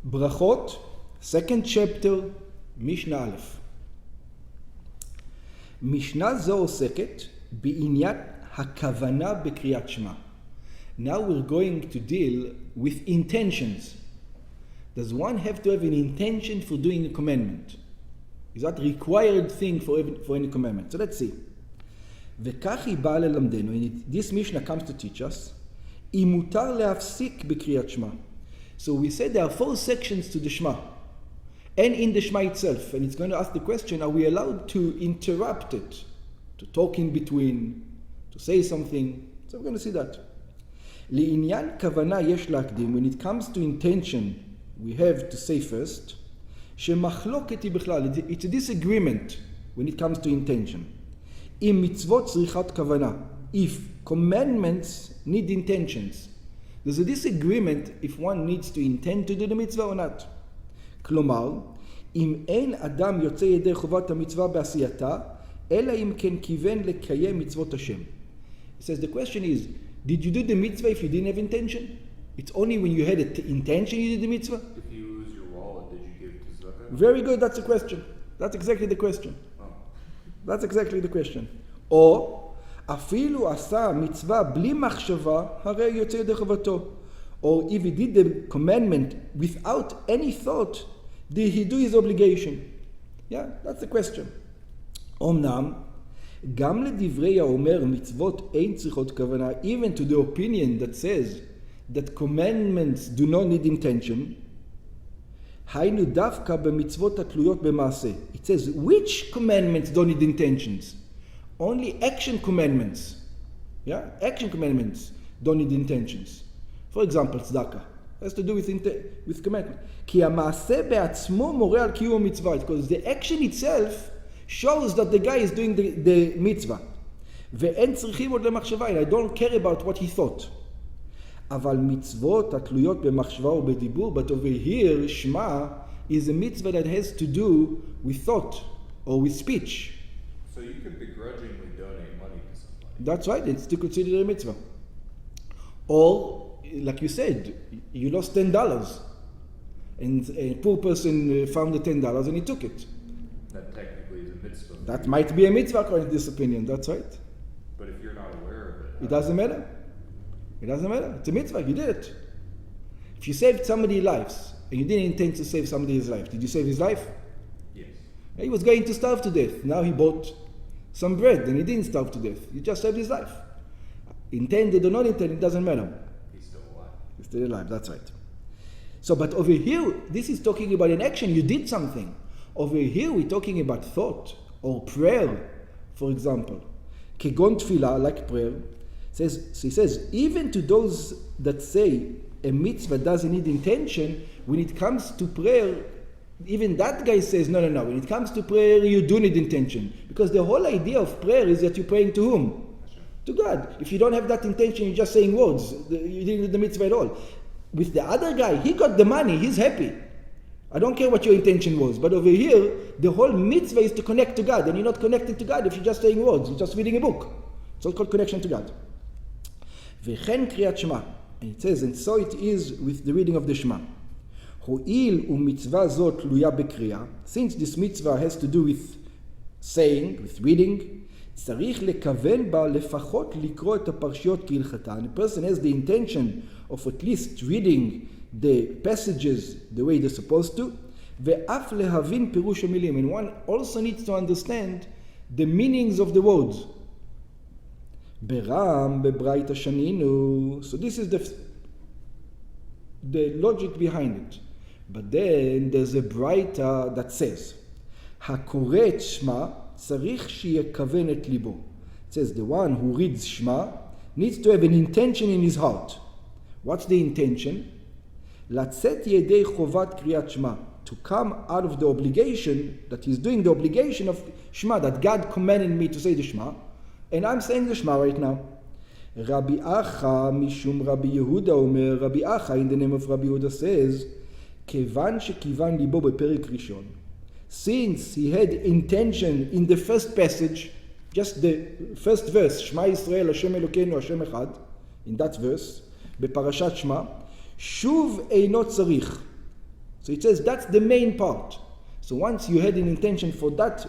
Brachot, second chapter, Mishnah א'. משנה זו עוסקת בעניין הכוונה בקריאת שמע. Now we're going to deal with intentions. Does one have to have an intention for doing a commandment? Is that a required thing for any commandment? So let's see. וכך היא באה ללמדנו, this Mishnah comes to teach us, אם מותר להפסיק בקריאת שמע. So we said there are 4 sections to the Shema. And in the Shema itself, and it's going to ask the question, are we allowed to interrupt it? To talk in between, to say something? So we're going to see that. לעניין כוונה יש להקדים, when it comes to intention, we have to say first, שמחלוקת היא בכלל, it's a disagreement when it comes to intention. אם מצוות צריכת כוונה, if commandments need intentions, there's a disagreement if one needs to intend to do the mitzvah or not. כלומר, אם אין אדם יוצא ידי חובת המצווה בעשייתה, אלא אם כן כיוון לקיים מצוות השם. It says the question is, did you do the mitzvah if you didn't have intention? It's only when you had an intention you did the mitzvah? If you lose your wallet, did you give to zakah? Very good, that's the question. That's exactly the question. Oh. That's exactly the question. או אפילו עשה מצווה בלי מחשבה, הרי יוצא ידי חובתו. Or if he did the commandment without any thought, did he do his obligation? Yeah, that's the question. אומנם, גם לדברי האומר מצוות אין צריכות כוונה, even to the opinion that says that commandments do not need intention, היינו דווקא במצוות התלויות במעשה. It says, which commandments don't need intentions? Only action commandments. Yeah, action commandments don't need intentions. For example, tzedakah has to do with commandment. כי המעשה בעצמו מורה על קיום המצווה, because the action itself shows that the guy is doing the mitzvah. ואין צריכים עוד למחשבה, and I don't care about what he thought. אבל מצוות התלויות במחשבה ובדיבור, but over here, Shema is a mitzvah that has to do with thought or with speech. So you can begrudgingly donate money to somebody. That's right, it's still considered a mitzvah. Or, like you said, you lost $10 and a poor person found the $10 and he took it. That technically is a mitzvah. That might be a mitzvah according to this opinion, that's right. But if you're not aware of it, It doesn't matter. It doesn't matter. It's a mitzvah, you did it. If you saved somebody's lives and you didn't intend to save somebody's life, did you save his life? yes. He was going to starve to death. Now he bought some bread and he didn't starve to death. He just saved his life. Intended or not intended, it doesn't matter. He's still alive. He's still alive, that's right. So, but over here, this is talking about an action, you did something. Over here, we're talking about thought or prayer, for example. Kegon tefillah, like prayer, he says, even to those that say a mitzvah doesn't need intention, when it comes to prayer, even that guy says, no. When it comes to prayer, you do need intention. Because the whole idea of prayer is that you're praying to whom? To God. If you don't have that intention, you're just saying words. You didn't do the mitzvah at all. With the other guy, he got the money, he's happy. I don't care what your intention was. But over here, the whole mitzvah is to connect to God. And you're not connected to God if you're just saying words. You're just reading a book. It's all called connection to God. וכן קריאת שמע. And it says, and so it is with the reading of the Shema. הואיל ומצווה זו תלויה בקריאה, since this mitzvah has to do with saying, with reading, צריך לכוון בה לפחות לקרוא את הפרשיות כהלכתן. And a person has the intention of at least reading the passages the way they're supposed to, ואף להבין פירוש המילים. And one also needs to understand the meanings of the words. ברם בברייתא שנינו. So this is the logic behind it. But then there's a Braita that says, הקורא את שמע צריך שיכוון את ליבו. It says the one who reads Shema needs to have an intention in his heart. What's the intention? לצאת ידי חובת קריאת שמע. To come out of the obligation, that he's doing the obligation of Shema, that God commanded me to say the Shema, and I'm saying the Shema right now. Rabbi Acha mishum Rabbi Yehuda omer, Rabbi Acha in the name of Rabbi Yehuda says, כיוון שכיוון ליבו בפרק ראשון, since he had intention in the first passage, just the first verse, Shema Yisrael, Hashem Elokeinu, Hashem Echad, in that verse, בפרשת Shema, שוב אינו צריך. So it says that's the main part. So once you had an intention for that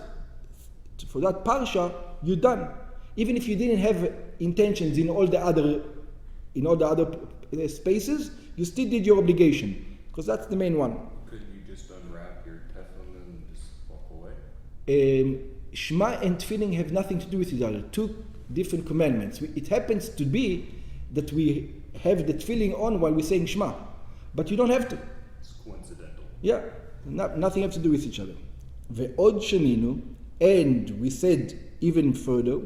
parsha, you're done. Even if you didn't have intentions in all the other spaces, you still did your obligation, because that's the main one. Could you just unwrap your tefillin and just walk away? Shema and tefillin have nothing to do with each other. Two different commandments. It happens to be that we have the tefillin on while we're saying Shema, but you don't have to. It's coincidental. Yeah, nothing has to do with each other. Ve'od sheninu, and we said even further,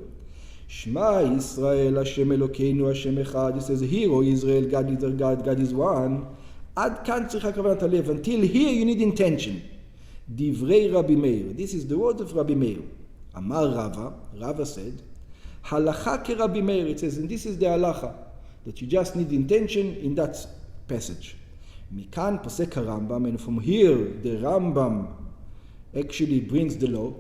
Shema Yisrael Hashem Elokeinu Hashem Echad. It says, Hear, O Israel, God is our God, God is one. Ad kan tzricha kavanat halev. Until here you need intention. Divrei Rabbi Meir. This is the word of Rabbi Meir. Amar Rava said, Halacha ke Rabbi Meir. It says, and this is the halacha, that you just need intention in that passage. Mikan posek Rambam, and from here the Rambam actually brings the law.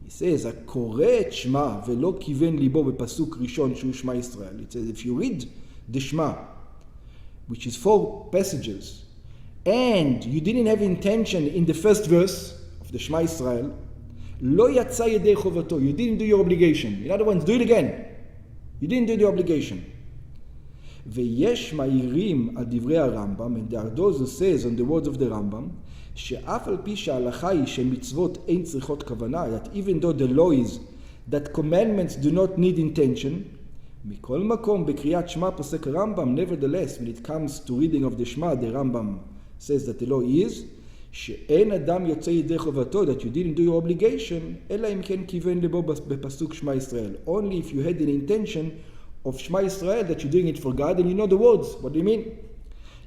He says, הקורא את שמע ולא כיוון ליבו בפסוק ראשון שהוא שמע ישראל. It says, if you read the Shema, which is 4 passages, and you didn't have intention in the first verse of the Shema Israel, לא יצא ידי חובתו. You didn't do your obligation. In other words, do it again. You didn't do the obligation. ויש מעירים על דברי הרמב"ם, and there are those who says on the words of the Rambam, שאף על פי שההלכה היא שמצוות אין צריכות כוונה, that even though the law is that commandments do not need intention, מכל מקום בקריאת שמע פוסק הרמב"ם, nevertheless, when it comes to reading of the Shema, the Rambam says that the law is, שאין אדם יוצא ידי חובתו, that you didn't do your obligation, אלא אם כן כיוון לבו בפסוק שמע ישראל. Only if you had an intention of Shema Israel that you're doing it for God and you know the words. What do you mean?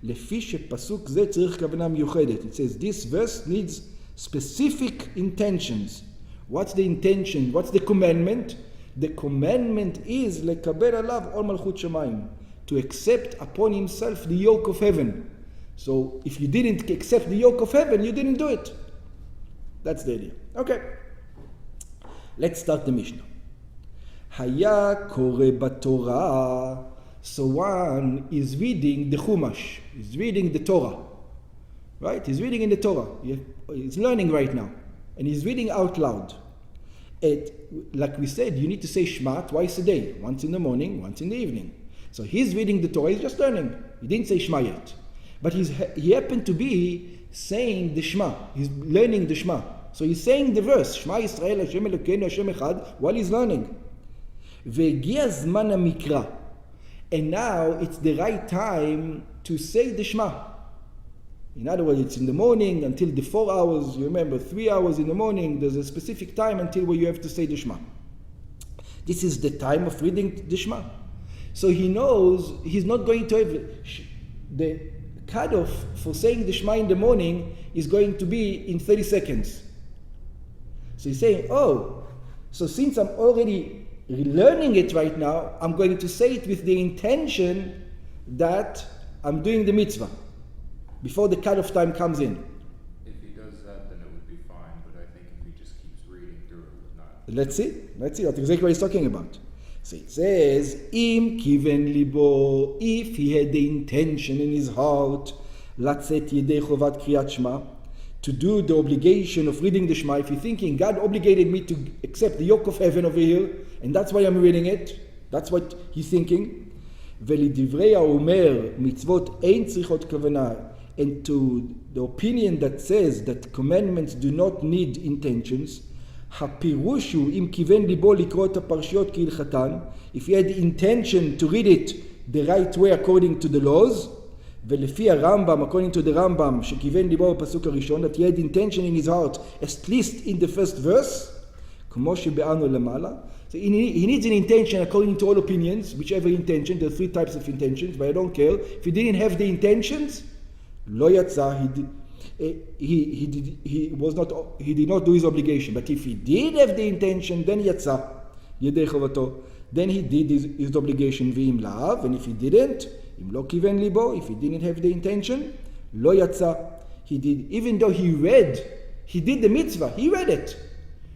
לפי שפסוק זה צריך כוונה מיוחדת. It says this verse needs specific intentions. What's the intention? What's the commandment? The commandment is לקבל עליו עול מלכות שמיים, to accept upon himself the yoke of heaven. So if you didn't accept the yoke of heaven, you didn't do it. That's the idea. Okay. Let's start the Mishnah. היה קורא בתורה. So one is reading the Chumash, he's reading the Torah, right? He's reading in the Torah. He's learning right now, and he's reading out loud. Like we said, you need to say Shema twice a day, once in the morning, once in the evening. So he's reading the Torah, he's just learning. He didn't say Shema yet. But he happened to be saying the Shema. He's learning the Shema. So he's saying the verse, Shema Yisrael Hashem Elokeinu Hashem Echad, while he's learning. והגיע זמן המקרא. And now it's the right time to say the Shema. In other words, it's in the morning until the 4 hours. You remember, 3 hours in the morning, there's a specific time until where you have to say the Shema. This is the time of reading the Shema. So he knows he's not going to have the cutoff for saying the Shema in the morning is going to be in 30 seconds. So he's saying, oh, so since I'm already learning it right now, I'm going to say it with the intention that I'm doing the mitzvah before the cut-off time comes in. If he does that, then it would be fine, but I think if he just keeps reading through it would not. Let's see that's exactly what he's talking about. So it says, Im kiven libo, if he had the intention in his heart, latzet yedei chovat kriyat shema, to do the obligation of reading the Shema. If you're thinking, God obligated me to accept the yoke of heaven over here, and that's why I'm reading it, that's what he's thinking. ולדברי האומר, מצוות אין צריכות כוונה, and to the opinion that says that commandments do not need intentions, הפירוש הוא, אם כיוון ליבו לקרוא את הפרשיות כהלכתן, if he had the intention to read it the right way according to the laws, ולפי הרמב"ם, according to the Rambam, שכיוון ליבו בפסוק הראשון, that he had intention in his heart, at least in the first verse, כמו שבאנו למעלה. So he needs an intention according to all opinions, whichever intention. There are 3 types of intentions, but I don't care. If he didn't have the intentions, לא יצא, he did not do his obligation. But if he did have the intention, then יצא, ידי חובתו. Then he did his obligation ואם לאו, and if he didn't, אם לא כיוון ליבו, if he didn't have the intention, לא יצא. He did, even though he did the mitzvah, he read it.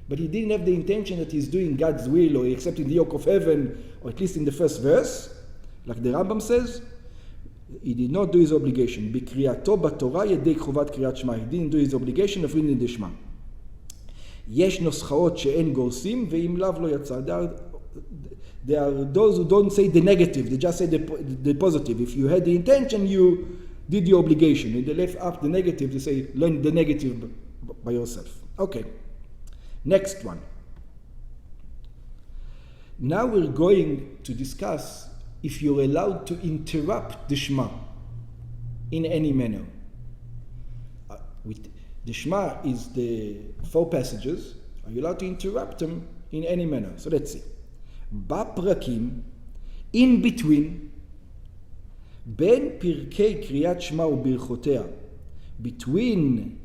But he didn't have the intention that he's doing God's will or accepting the yoke of heaven, or at least in the first verse, like the Rambam says. He did not do his obligation. בקריאתו בתורה ידי חובת קריאת שמע. He didn't do his obligation of reading the Shema. יש נוסחאות שאין גורסים, ואם לאו לא יצא. There are those who don't say the negative, they just say the positive. If you had the intention, you did the obligation. If they left up the negative, they say learn the negative by yourself. Okay. Next one. Now we're going to discuss if you're allowed to interrupt the Shema in any manner. The Shema is the 4 passages. Are you allowed to interrupt them in any manner? So let's see. בפרקים, in between, בין פרקי קריאת שמע וברכותיה, between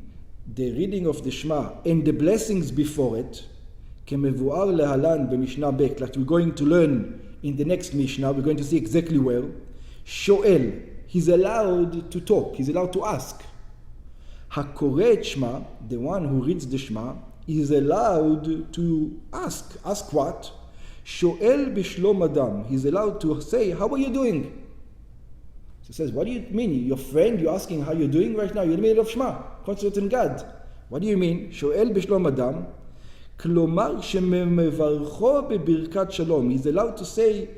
the reading of the Shema and the blessings before it, כמבואר להלן במשנה ב', like we're going to learn in the next Mishnah, we're going to see exactly where, שואל, he's allowed to talk, he's allowed to ask. הקורא את שמע, the one who reads the Shema, is allowed to ask. Ask what? שואל בשלום אדם. He's allowed to say, how are you doing? So he says, what do you mean? Your friend, you're asking how you're doing right now? You're in the middle of Shema, concentrating God. What do you mean? שואל בשלום אדם. כלומר שמברכו בברכת שלום. He's allowed to say,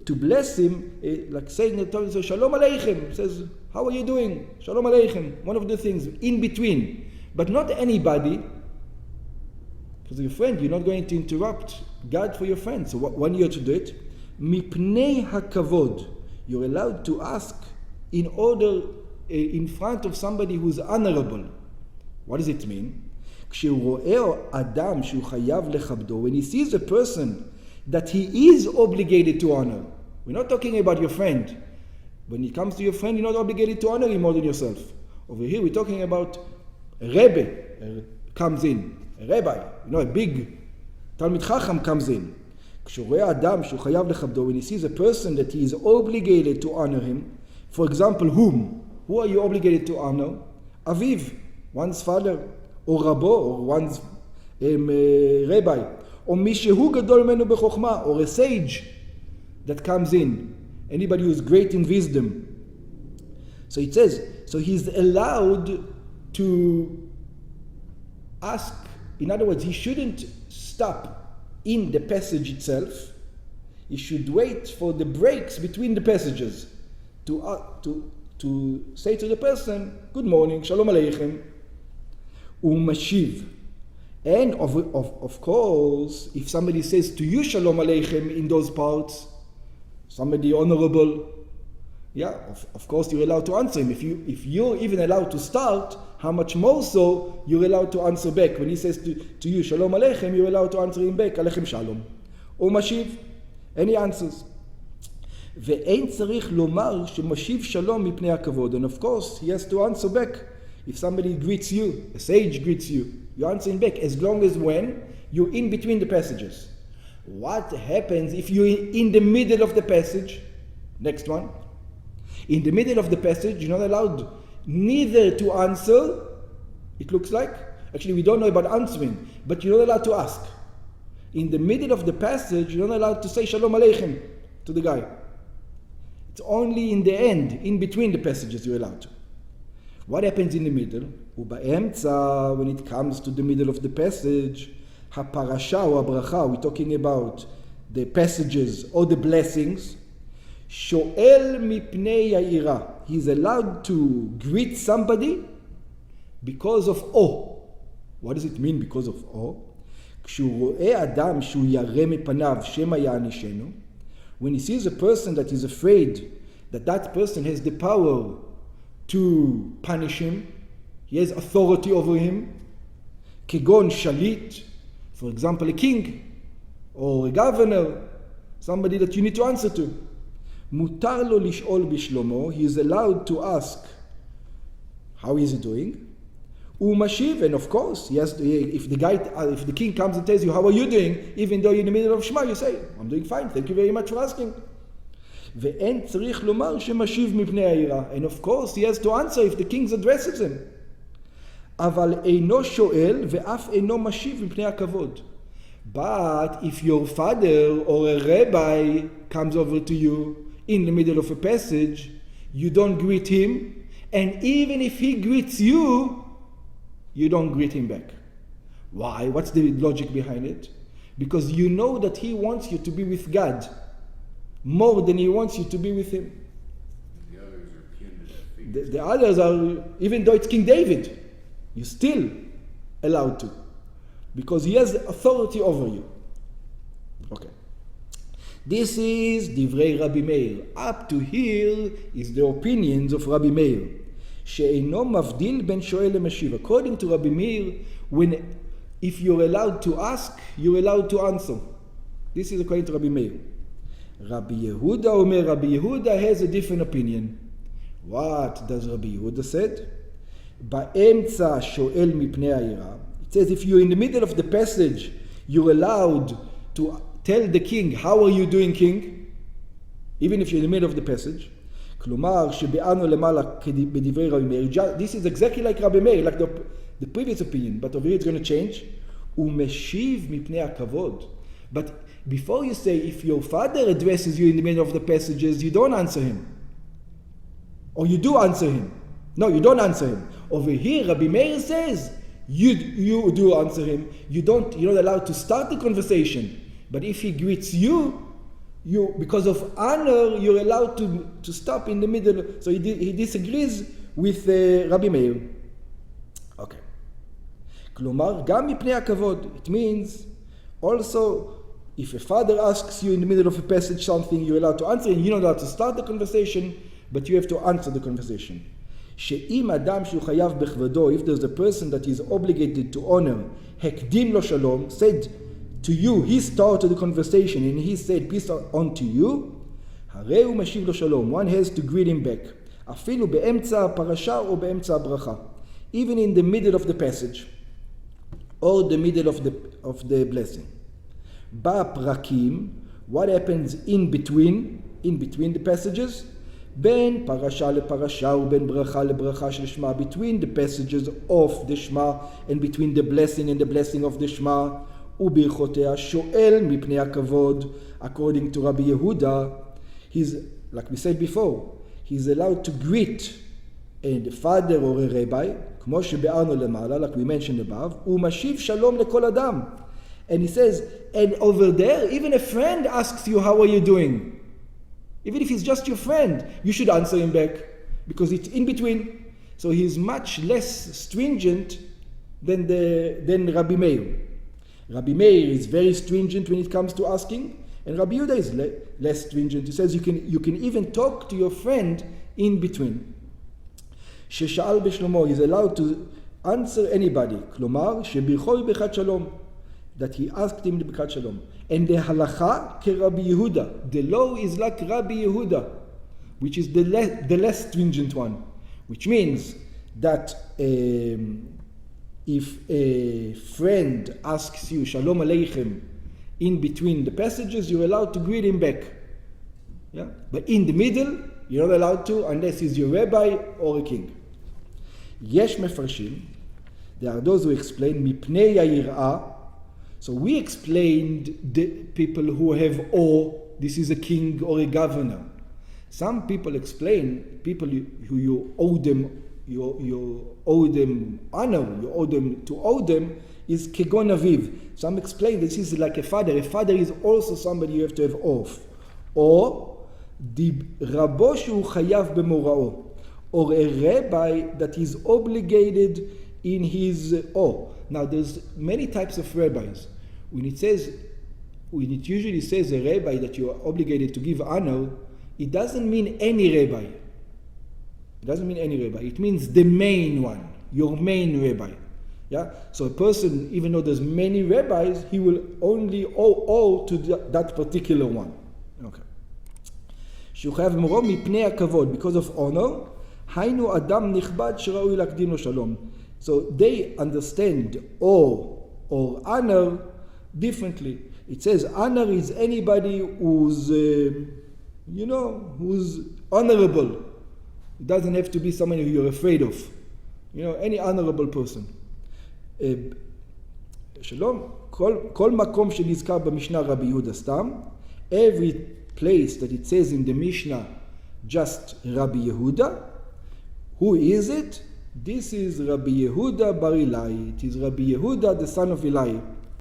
to bless him, like saying, Shalom Aleichem. He says, how are you doing? Shalom Aleichem. One of the things in between. But not anybody. Because your friend, you're not going to interrupt God for your friend. So when you're to do it, mipnei hakavod. You're allowed to ask in order, in front of somebody who's honorable. What does it mean? כשהוא רואה אדם שהוא חייב לכבדו, when he sees a person that he is obligated to honor. We're not talking about your friend. When it comes to your friend, you're not obligated to honor him more than yourself. Over here, we're talking about a Rebbe comes in. A rabbi, a big Talmid Chacham comes in. כשהוא רואה אדם שהוא חייב לכבדו, when he sees a person that he is obligated to honor him, for example, whom? Who are you obligated to honor? Aviv, one's father, or Rabbo, or one's rabbi, or מי שהוא גדול ממנו בחוכמה, or a sage that comes in, anybody who is great in wisdom. So it says, so he's allowed to ask. In other words, he shouldn't stop in the passage itself. He should wait for the breaks between the passages to say to the person, good morning, shalom aleichem, umashiv. And of course, if somebody says to you shalom aleichem in those parts, somebody honorable, yeah, of course you're allowed to answer him. If you're even allowed to start, how much more so you're allowed to answer back. When he says to you shalom aleichem, you're allowed to answer him back, aleichem shalom. או משיב, and he answers. ואין צריך לומר שמשיב שלום מפני הכבוד. And of course, he has to answer back. If somebody greets you, a sage greets you, you're answering back, as long as when you're in between the passages. What happens if you're in the middle of the passage? Next one. In the middle of the passage, you're not allowed neither to answer, it looks like. Actually, we don't know about answering, but you're not allowed to ask. In the middle of the passage, you're not allowed to say shalom aleichem to the guy. It's only in the end, in between the passages, you're allowed to. What happens in the middle? ובאמצע, when it comes to the middle of the passage, הפרשה or הברכה, we're talking about the passages or the blessings, שואל מפני היראה. He's allowed to greet somebody because of awe. What does it mean because of awe? כשהוא רואה אדם שהוא ירא מפניו שמא יענישנו, when he sees a person that is afraid that that person has the power to punish him, he has authority over him, כגון שליט, for example a king or a governor, somebody that you need to answer to, מותר לו לשאול בשלומו, he is allowed to ask how is he doing, הוא משיב, and of course he has to, if the king comes and tells you how are you doing, even though you're in the middle of Shema, you say I'm doing fine, thank you very much for asking. ואין צריך לומר שמשיב מפני היראה, and of course he has to answer if the king addresses him. אבל אינו שואל ואף אינו משיב מפני הכבוד. But if your father or a rabbi comes over to you in the middle of a passage, you don't greet him, and even if he greets you, you don't greet him back. Why? What's the logic behind it? Because you know that he wants you to be with God more than he wants you to be with him. The others are punitive. The others are, even though it's King David, you're still allowed to, because he has authority over you. Okay. This is Divrei Rabbi Meir. Up to here is the opinions of Rabbi Meir. She'eino mavdil ben shoel lemashiv. According to Rabbi Meir, if you're allowed to ask, you're allowed to answer. This is according to Rabbi Meir. Rabbi Yehuda Omer, Rabbi Yehuda has a different opinion. What does Rabbi Yehuda said? Ba'emtza shoel mipnei ha'ira. It says if you're in the middle of the passage, you're allowed to tell the king, how are you doing, king? Even if you're in the middle of the passage. Klumar, shebe'anu lemala b'divrei Rabbi Meir. This is exactly like Rabbi Meir, like the previous opinion, but over here it's going to change. Umeshiv mipnei hakavod. But before you say, if your father addresses you in the middle of the passages, you don't answer him. Or you do answer him. No, you don't answer him. Over here, Rabbi Meir says, you do answer him. You're not allowed to start the conversation. But if he greets you, because of honor, you're allowed to stop in the middle. So he disagrees with Rabbi Meir. Okay. Klomar, gam mipnei hakavod. It means also, if a father asks you in the middle of a passage something, you're allowed to answer, and you're not allowed to start the conversation, but you have to answer the conversation. She'im adam shu chayav bechvado, if there's a person that is obligated to honor, hekdim lo shalom, said to you, he started the conversation and he said peace unto you, hareu mashiv lo shalom, one has to greet him back. Afilu be'emtza parasha or be'emtza bracha, even in the middle of the passage or the middle of the blessing. Ba'prakim, what happens in between the passages? Ben parasha le parasha or ben bracha le bracha shel Shema, between the passages of the Shema and between the blessing and the blessing of the Shema. Ubichotea shoel mipnei hakavod. According to Rabbi Yehuda, he's, like we said before, he's allowed to greet a father or a rabbi, כמו שביארנו למעלה, like we mentioned above, umashiv shalom lekol adam. And he says, and over there, even a friend asks you, how are you doing? Even if he's just your friend, you should answer him back, because it's in between. So he's much less stringent than Rabbi Meir. Rabbi Meir is very stringent when it comes to asking, and Rabbi Yehuda is less stringent. He says you can even talk to your friend in between. Shesha'al b'shlomo, he's allowed to answer anybody. Klomar, shebichoi bechat shalom, that he asked him the bechat shalom. And the halacha ke Rabbi Yehuda, the law is like Rabbi Yehuda, which is the less stringent one, which means that if a friend asks you shalom aleichem in between the passages, you're allowed to greet him back. Yeah? But in the middle, you're not allowed to unless he's your rabbi or a king. Yesh mefarshim, there are those who explain mipnei ha'yirah. So we explained the people who have awe, this is a king or a governor. Some people explain people who you owe them honor, to owe them is kegon aviv. Some explain this is like a father. A father is also somebody you have to have oath. Or the rabo shu chayav b'morao, or a rabbi that is obligated in his awe. Now there's many types of rabbis. When it usually says a rabbi that you are obligated to give honor, it doesn't mean any rabbi. It doesn't mean any rabbi. It means the main one, your main rabbi. Yeah. So a person, even though there's many rabbis, he will only owe to that particular one. Okay. Shuchayav moro mipnei hakavod, because of honor. Hainu adam nichbad sheraui lakdim lo shalom. So they understand awe or honor differently. It says honor is anybody who's who's honorable. It doesn't have to be someone who you're afraid of. Any honorable person. Shalom. Kol makom שנזכר במשנה רבי יהודה סתם. Every place that it says in the Mishnah just Rabbi Yehuda. Who is it? This is Rabbi Yehuda bar Ilai. It is Rabbi Yehuda, the son of Ilai.